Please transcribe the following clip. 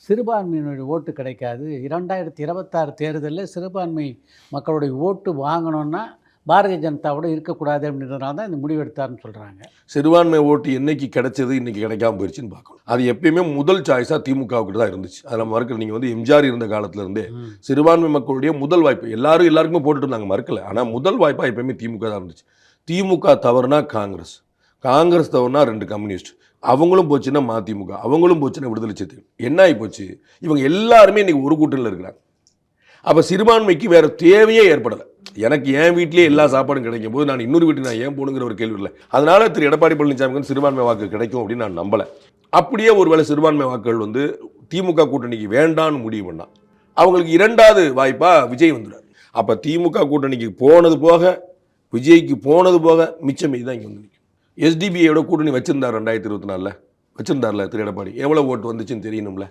சிறுபான்மையினுடைய ஓட்டு கிடைக்காது. 2026 தேர்தலில் சிறுபான்மை மக்களுடைய ஓட்டு வாங்கணும்னா பாரதிய ஜனதாவோட இருக்கக்கூடாது அப்படின்றதுனால தான் இந்த முடிவு எடுத்தாருன்னு சொல்கிறாங்க. சிறுபான்மை ஓட்டு என்னைக்கு கிடைச்சது, இன்னைக்கு கிடைக்காம போயிடுச்சுன்னு பார்க்கணும். அது எப்பயுமே முதல் சாய்ஸாக திமுகவுக்கு தான் இருந்துச்சு. அதில் மறுக்கல. நீங்கள் வந்து எம்ஜிஆர் இருந்த காலத்திலேருந்தே சிறுபான்மை மக்களுடைய முதல் வாய்ப்பு எல்லாருக்குமே போட்டுட்டு இருந்தாங்க, மறுக்கல. ஆனால் முதல் வாய்ப்பாக எப்பயுமே திமுக தான் இருந்துச்சு. திமுக தவறுனா காங்கிரஸ் தவறுனா 2 கம்யூனிஸ்ட், அவங்களும் போச்சுன்னா மதிமுக, அவங்களும் போச்சுன்னா விடுதலை சிறுத்தைகள். என்ன ஆகி போச்சு, இவங்க எல்லாருமே இன்னைக்கு ஒரு கூட்டணியில் இருக்கிறாங்க. அப்போ சிறுபான்மைக்கு வேறு தேவையே ஏற்படலை. எனக்கு என் வீட்டிலேயே எல்லா சாப்பாடும் கிடைக்கும் போது நான் இன்னொரு வீட்டுக்கு நான் ஏன் போகணுங்கிற ஒரு கேள்வி இல்லை. அதனால திரு எடப்பாடி பழனிசாமிக்கு சிறுபான்மை வாக்கு கிடைக்கும் அப்படின்னு நான் நம்பலை. அப்படியே ஒருவேளை சிறுபான்மை வாக்குகள் வந்து திமுக கூட்டணிக்கு வேண்டான்னு முடிவு பண்ணா அவங்களுக்கு 2வது வாய்ப்பாக விஜய் வந்துடுறார். அப்போ திமுக கூட்டணிக்கு போனது போக, விஜய்க்கு போனது போக மிச்சம் மீது தான் இங்கே வந்து நிற்கும். எஸ்டிபிஐயோட கூட்டணி வச்சிருந்தார் 2024 வச்சிருந்தார்ல திரு எடப்பாடி, எவ்வளோ ஓட்டு வந்துச்சுன்னு தெரியணும்ல.